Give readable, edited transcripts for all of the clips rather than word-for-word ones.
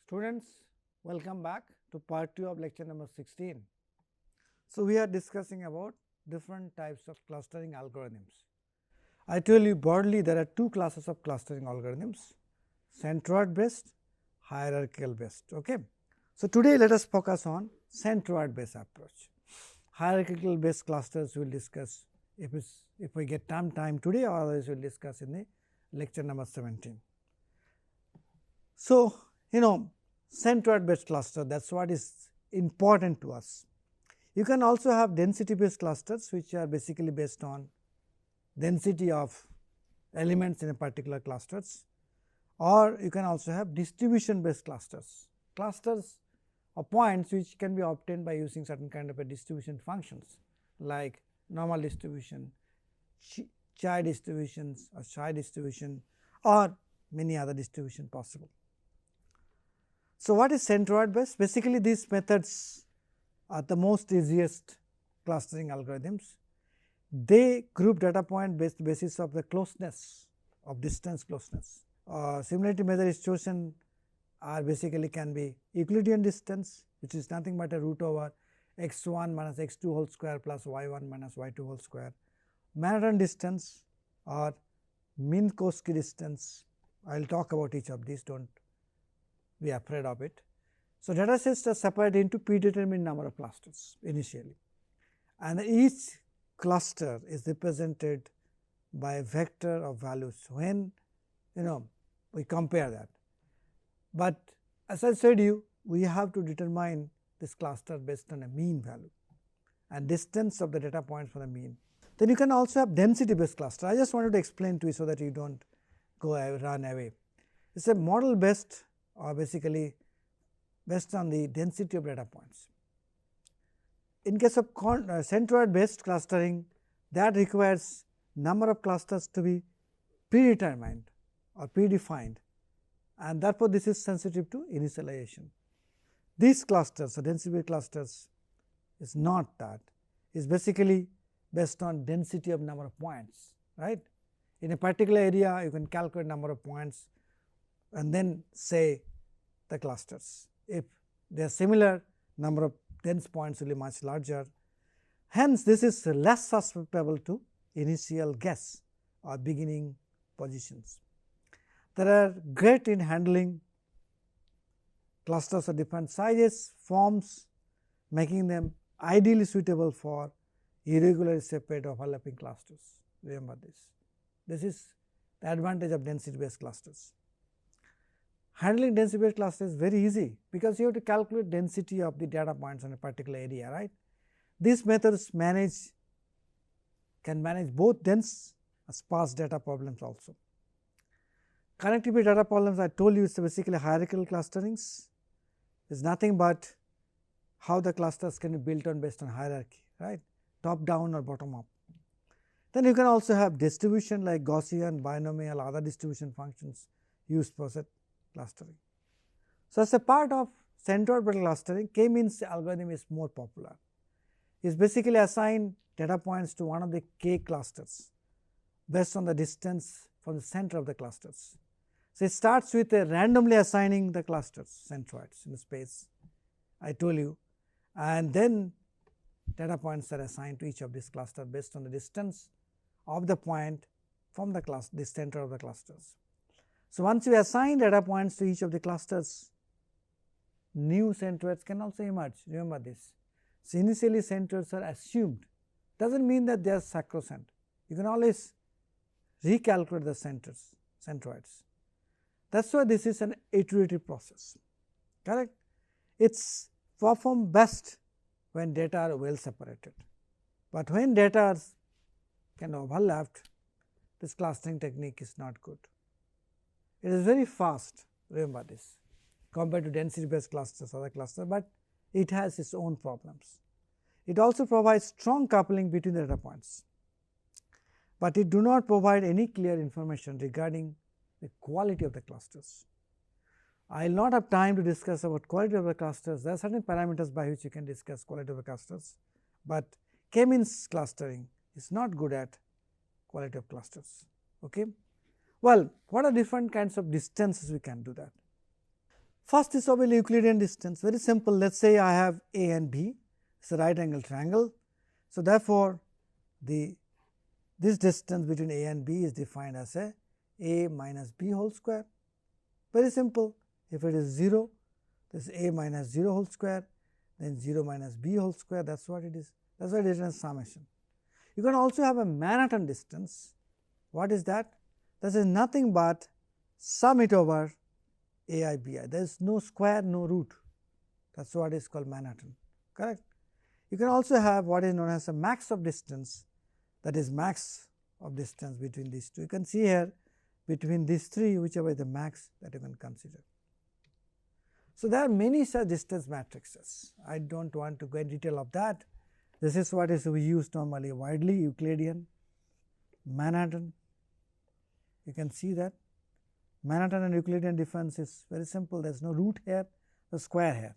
Students, welcome back to part 2 of lecture number 16. So, we are discussing about different types of clustering algorithms. I told you broadly there are two classes of clustering algorithms, centroid based, hierarchical based. Okay. So, today let us focus on centroid based approach. Hierarchical based clusters we will discuss if we get time today, or otherwise we will discuss in the lecture number 17. So, centroid based cluster, that is what is important to us. You can also have density based clusters, which are basically based on density of elements in a particular clusters, or you can also have distribution based clusters, clusters of points which can be obtained by using certain kind of a distribution functions like normal distribution, chi distributions or chi distribution, or many other distribution possible. So, what is centroid based? Basically, these methods are the most easiest clustering algorithms. They group data point based basis of the closeness of distance closeness. Similarity method is chosen are basically can be Euclidean distance, which is nothing but a root over x1 minus x2 whole square plus y1 minus y2 whole square. Manhattan distance or Minkowski distance. I will talk about each of these, do not be afraid of it. So, data sets are separated into predetermined number of clusters initially, and each cluster is represented by a vector of values when we compare that. But as I said you, we have to determine this cluster based on a mean value and distance of the data points from the mean. Then you can also have density based cluster. I just wanted to explain to you so that you do not run away. It is a model based or basically based on the density of data points. In case of centroid based clustering, that requires number of clusters to be predetermined or predefined, and therefore, this is sensitive to initialization. These clusters, so density clusters is not that, is basically based on density of number of points, right. In a particular area, you can calculate number of points and then say the clusters. If they are similar, number of dense points will be much larger. Hence, this is less susceptible to initial guess or beginning positions. They are great in handling clusters of different sizes, forms, making them ideally suitable for irregularly separate overlapping clusters. Remember this. This is the advantage of density based clusters. Handling density based clusters is very easy, because you have to calculate density of the data points in a particular area, right. These methods can manage both dense and sparse data problems also. Connectivity data problems, I told you, is basically hierarchical clusterings, is nothing but how the clusters can be built on based on hierarchy, right, top down or bottom up. Then you can also have distribution like Gaussian, binomial, other distribution functions used for such clustering. So, as a part of centroid based clustering, K-means algorithm is more popular. It is basically assign data points to one of the K clusters based on the distance from the center of the clusters. So, it starts with a randomly assigning the clusters, centroids in the space I told you, and then data points are assigned to each of these clusters based on the distance of the point from the center of the clusters. So, once you assign data points to each of the clusters, new centroids can also emerge. Remember this. So, initially centroids are assumed, does not mean that they are sacrosanct. You can always recalculate the centroids. That is why this is an iterative process, correct. It is performed best when data are well separated, but when data are kind of overlapped, this clustering technique is not good. It is very fast, remember this, compared to density based clusters, other clusters, but it has its own problems. It also provides strong coupling between the data points, but it do not provide any clear information regarding the quality of the clusters. I will not have time to discuss about quality of the clusters. There are certain parameters by which you can discuss quality of the clusters, but K-means clustering is not good at quality of clusters. Okay. Well, what are different kinds of distances we can do that? First is obviously Euclidean distance, very simple. Let us say I have A and B, it is a right angle triangle. So, therefore, this distance between A and B is defined as A minus B whole square, very simple. If it is 0, this A minus 0 whole square, then 0 minus B whole square, that is what it is, that is why it is a summation. You can also have a Manhattan distance. What is that? This is nothing but sum it over A I B I, there is no square, no root, that is what is called Manhattan, correct. You can also have what is known as a max of distance, that is max of distance between these two. You can see here between these three, whichever is the max that you can consider. So, there are many such distance matrices. I do not want to go in detail of that. This is what is we use normally widely, Euclidean, Manhattan. You can see that Manhattan and Euclidean difference is very simple. There is no root here, the square here.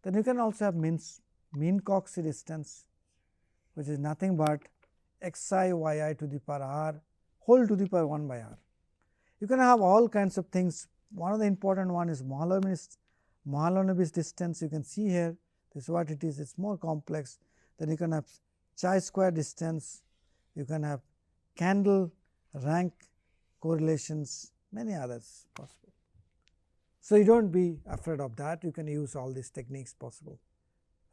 Then you can also have Minkowski distance, which is nothing but xi yi to the power r whole to the power 1 by r. You can have all kinds of things. One of the important one is Mahalanobis distance. You can see here, this is what it is, it is more complex. Then you can have chi-square distance, you can have candle rank correlations, many others possible. So, you do not be afraid of that, you can use all these techniques possible,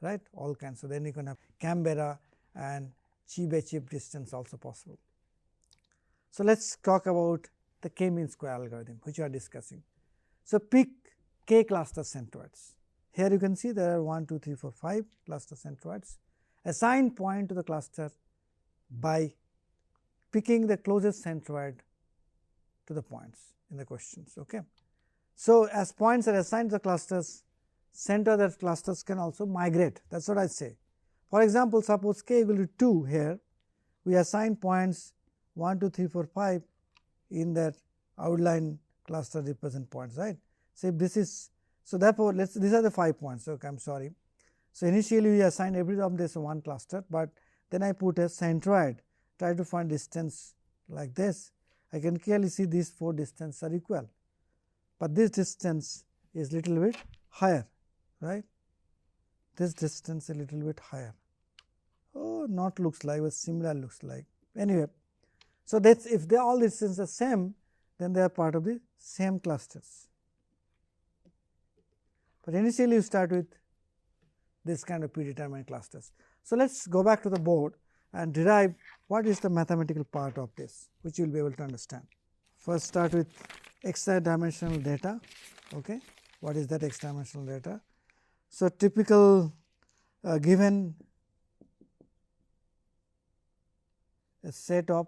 right, all kinds. So, then you can have Canberra and Chebyshev distance also possible. So, let us talk about the k-mean square algorithm, which we are discussing. So, pick k cluster centroids. Here you can see there are 1, 2, 3, 4, 5 cluster centroids. Assign point to the cluster by picking the closest centroid to the points in the questions. Okay. So, as points are assigned to the clusters, center of the clusters can also migrate, that is what I say. For example, suppose k equal to 2 here, we assign points 1, 2, 3, 4, 5 in that outline cluster represent points, right. So, if this is, so therefore, these are the 5 points, okay, I am sorry. So, initially we assign every of this one cluster, but then I put a centroid, try to find distance like this. I can clearly see these 4 distances are equal, but this distance is little bit higher, right. This distance a little bit higher. Oh, not looks like, but similar looks like. Anyway, so that's if they all distances are same, then they are part of the same clusters. But initially you start with this kind of predetermined clusters. So, let us go back to the board and derive what is the mathematical part of this, which you will be able to understand. First start with x dimensional data. Okay. What is that x dimensional data? So, typical given a set of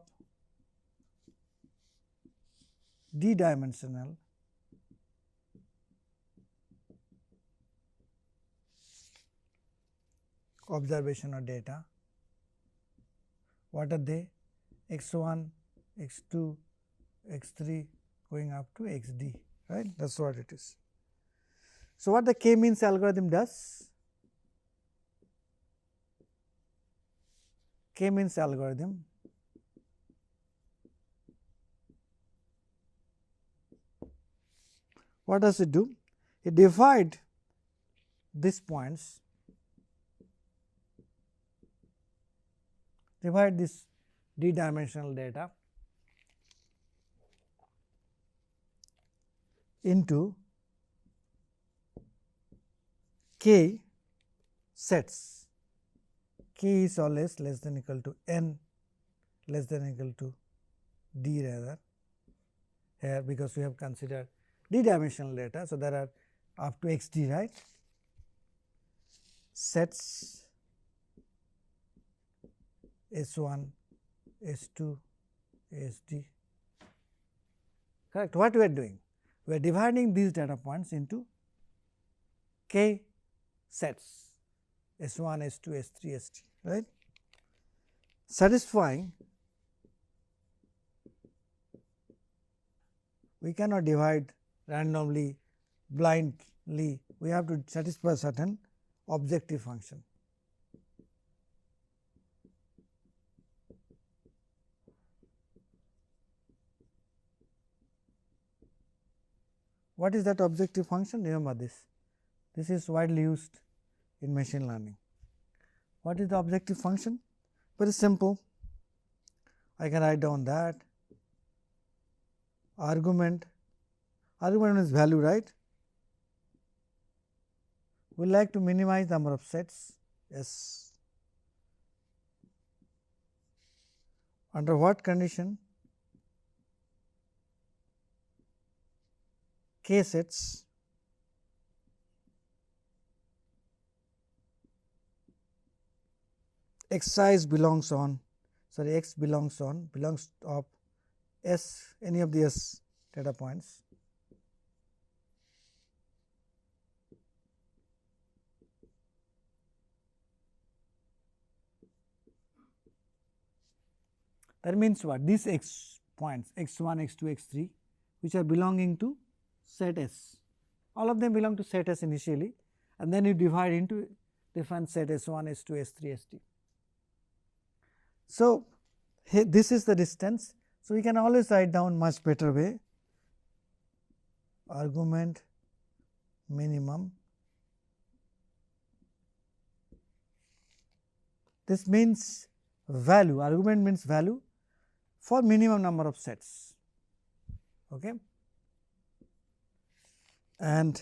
d dimensional observation or data. What are they? x1, x2, x3 going up to xd, right, that is what it is. So, what the k-means algorithm does? K-means algorithm what does it do? It divide these points, divide this d dimensional data into k sets. K is always less than equal to n, less than equal to d rather here, because we have considered d dimensional data. So, there are up to xd, right, sets S1, S2, SD, correct. What we are doing? We are dividing these data points into k sets S1, S2, S3, SD, right, satisfying. We cannot divide randomly, blindly, we have to satisfy certain objective function. What is that objective function? Remember this. This is widely used in machine learning. What is the objective function? Very simple. I can write down that argument is value, right? We like to minimize number of sets. Yes. Under what condition? K sets x size belongs on, sorry, x belongs of S, any of the S data points. That means what? These x points x1, x2, x3 which are belonging to set S, all of them belong to set S initially, and then you divide into different set S1, S2, S3, ST. So, this is the distance. So, we can always write down much better way, argument minimum. This means value, argument means value for minimum number of sets. Okay. And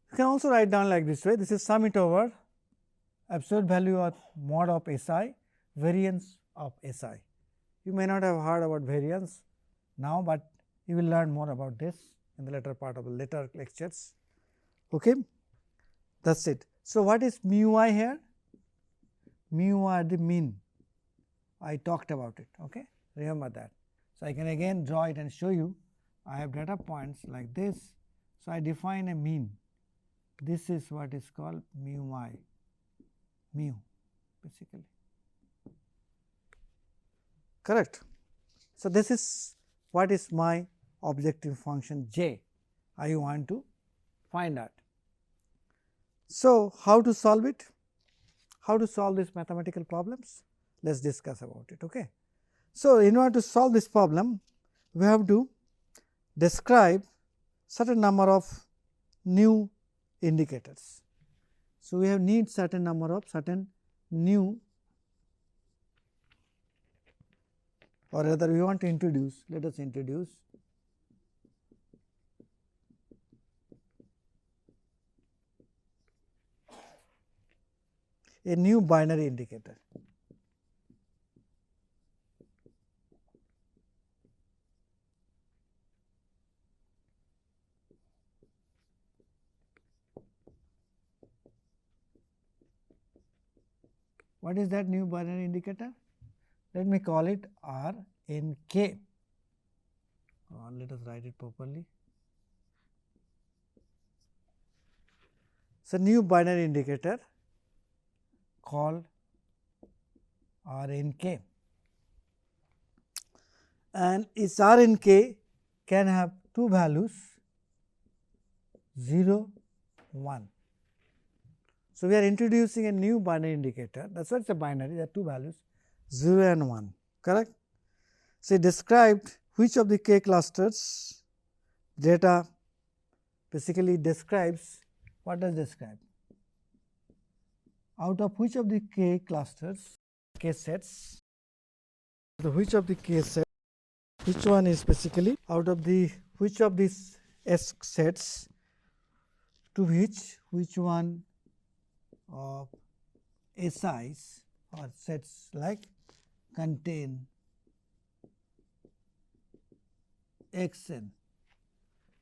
you can also write down like this way. This is sum it over absolute value of mod of SI, variance of SI. You may not have heard about variance now, but you will learn more about this in the later part of the later lectures. Okay. That is it. So, what is mu I here? Mu I the mean, I talked about it. Okay. Remember that. So, I can again draw it and show you. I have data points like this. So, I define a mean. This is what is called mu I, mu basically. Correct. So, this is what is my objective function j I want to find out. So, how to solve it? How to solve these mathematical problems? Let us discuss about it. Okay. So, in order to solve this problem, we have to describe certain number of new indicators. So, we have need certain number of certain new, or rather we want to introduce, let us introduce a new binary indicator. What is that new binary indicator? Let me call it RNK. Let us write it properly. So, new binary indicator called RNK, and its RNK can have two values 0, 1. So, we are introducing a new binary indicator, that is what it is a binary, there are two values 0 and 1, correct. So, it described which of the k clusters data basically describes, what does describe? Out of which of the k clusters, k sets, which of the k sets, which one is basically out of the which of these S sets to which one of SIs or sets like contain xn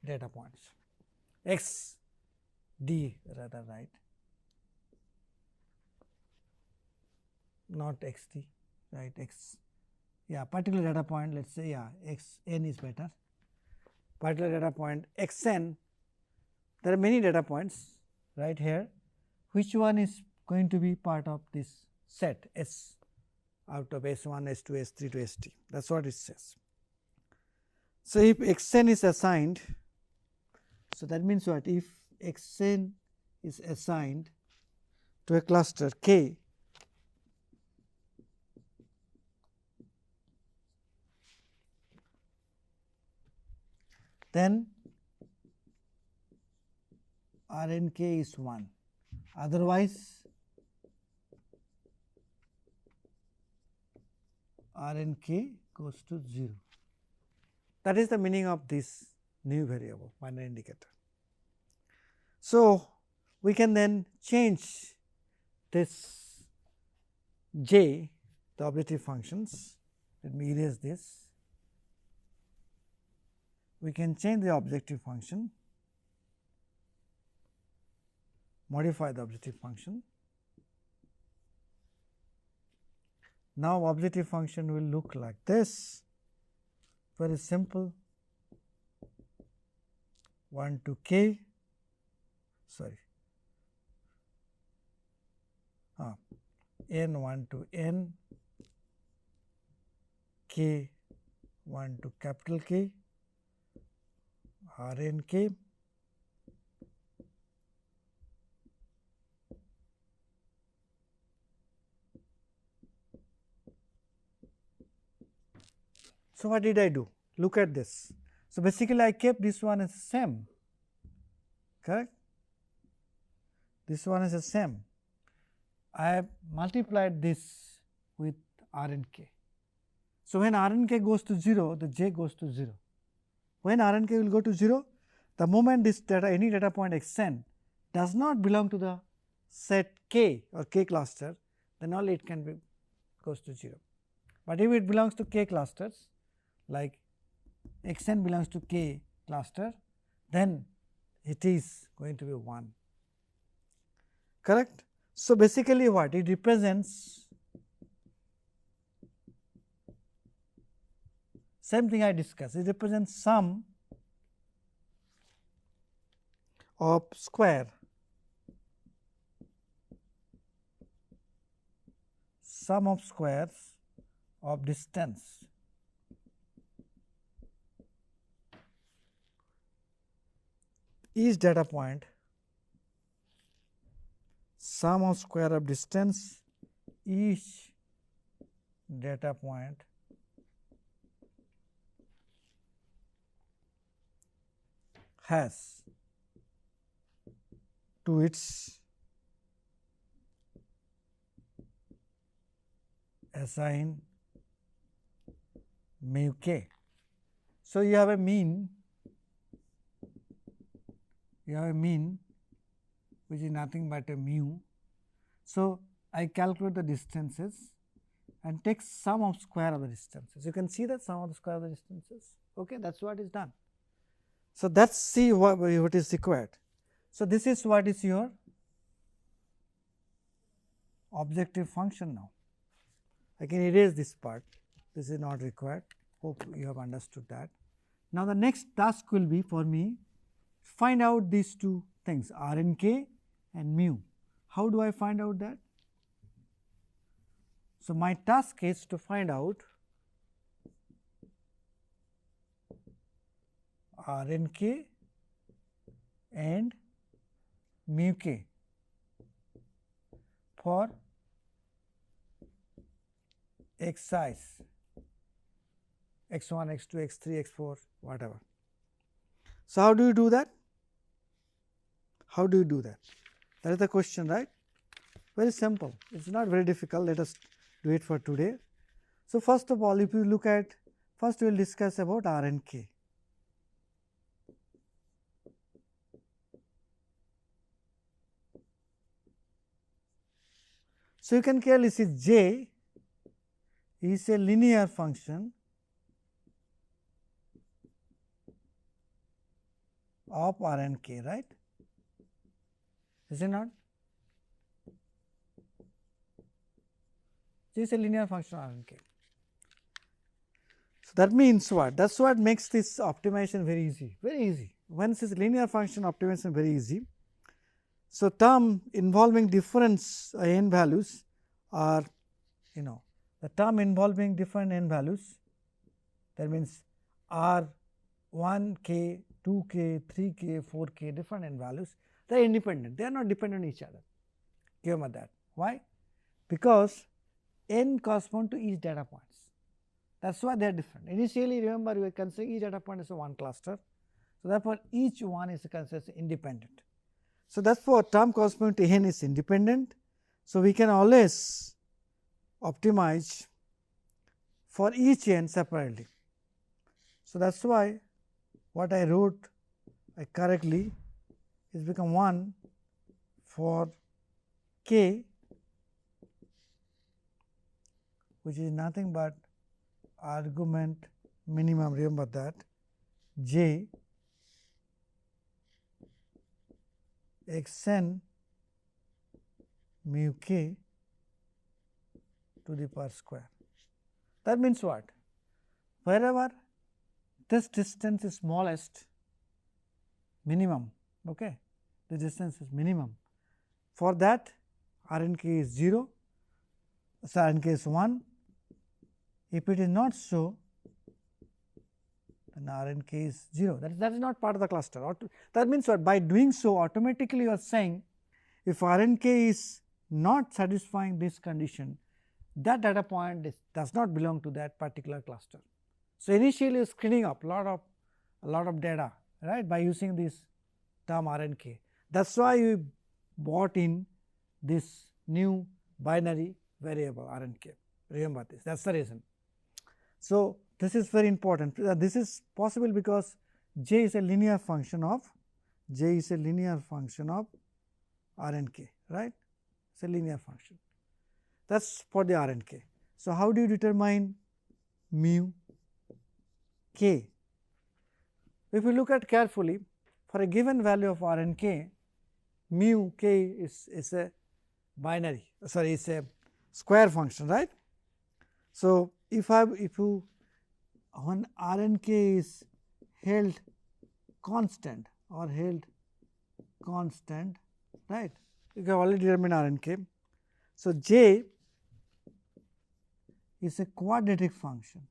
data points, x d rather, right, not x d, right, x, yeah, particular data point, let us say, yeah, x n is better, particular data point x n, there are many data points right here, which one is going to be part of this set S out of S1, S2, S3 to ST, that is what it says. So, if x n is assigned, So, that means what? If x n is assigned to a cluster K, then R n k is 1, otherwise R n k goes to 0. That is the meaning of this new variable binary indicator. So, we can then change this j, the objective functions. Let me erase this. We can change the objective function, modify the objective function. Now, objective function will look like this, very simple, 1 to k, n 1 to n, k 1 to capital K, R n k, so what did I do? Look at this. So, basically I kept this one as same, correct? This one is the same. I have multiplied this with R n k. So, when R n k goes to 0, the j goes to 0. When R n k will go to 0, the moment this data, any data point x n does not belong to the set K or K cluster, then only it can be goes to 0. But if it belongs to K clusters, like x n belongs to K cluster, then it is going to be 1, correct. So, basically what it represents, same thing I discussed, it represents sum of square, sum of squares of distance each data point, sum of square of distance each data point has to its assign mu k. So, you have a mean, which is nothing but a mu. So, I calculate the distances and take sum of square of the distances. You can see that sum of the square of the distances, okay, that is what is done. So, that is see what is required. So, this is what is your objective function now. I can erase this part, this is not required, hope you have understood that. Now, the next task will be for me find out these two things R n k and mu. How do I find out that? So, my task is to find out R n k and mu k for x i's, x 1, x 2, x 3, x 4, whatever. So, how do you do that? How do you do that? That is the question, right? Very simple, it is not very difficult, let us do it for today. So, first of all, if you look at, first we will discuss about R n k. So, you can clearly see j is a linear function of R n k, right, is it not? J is a linear function of R n k. So, that means what? That is what makes this optimization very easy, very easy. Once this linear function optimization very easy. So, term involving different n values are, the term involving different n values, that means R 1k, 2k, 3k, 4k, different n values, they are independent, they are not dependent on each other. Remember that. Why? Because n correspond to each data points. That is why they are different. Initially, remember, we are considering each data point as a one cluster. So, therefore, each one is considered independent. So, therefore, term corresponding to n is independent. So, we can always optimize for each n separately. So, that is why what I wrote correctly is become 1 for k, which is nothing but argument minimum, remember that, j x n mu k to the power square. That means what? Wherever this distance is smallest, minimum, okay, the distance is minimum. For that, R n k is 0, so R n k is 1. If it is not so, then R n k is 0. That is not part of the cluster. That means what? By doing so, automatically you are saying, if R n k is not satisfying this condition, that data point does not belong to that particular cluster. So, initially you are screening up a lot of data, right, by using this term R n k. That is why you brought in this new binary variable R n k. Remember this, that is the reason. So, this is very important. This is possible because j is a linear function of R n k, right? It is a linear function. That is for the R n k. So, how do you determine mu k? If you look at carefully, for a given value of R n k, mu k is a binary, sorry, is a square function, right. So, if you when R n k is held constant or held constant, right, you can already determine R n k. So, j is a quadratic function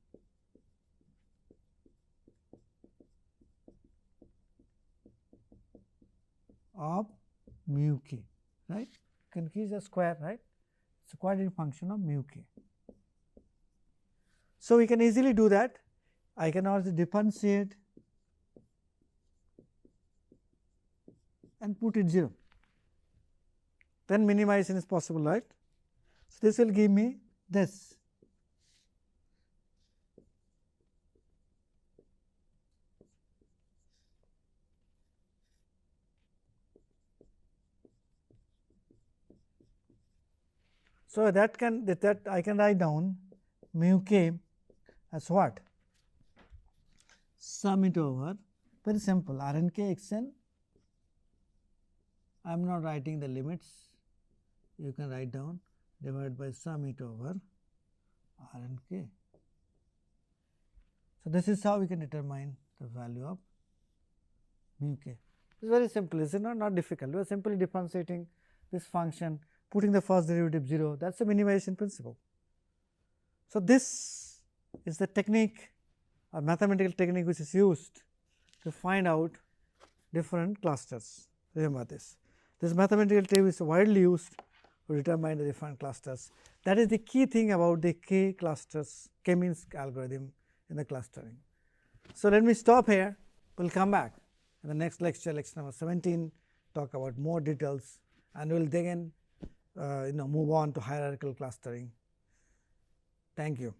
of mu k, right. You can keep the square, right. It is a quadratic function of mu k. So, we can easily do that. I can also differentiate and put it 0, then minimization is possible, right. So, this will give me this. So, that I can write down mu k as what? Sum it over, very simple, R n k x n. I am not writing the limits, you can write down divided by sum it over R n k. So, this is how we can determine the value of mu k. It is very simple, is it not? Not difficult. We are simply differentiating this function, putting the first derivative 0, that is the minimization principle. So, this is the technique or mathematical technique which is used to find out different clusters. Remember this. This mathematical technique is widely used to determine the different clusters. That is the key thing about the k clusters, k-means algorithm in the clustering. So, let me stop here. We will come back in the next lecture, lecture number 17, talk about more details, and we will again move on to hierarchical clustering. Thank you.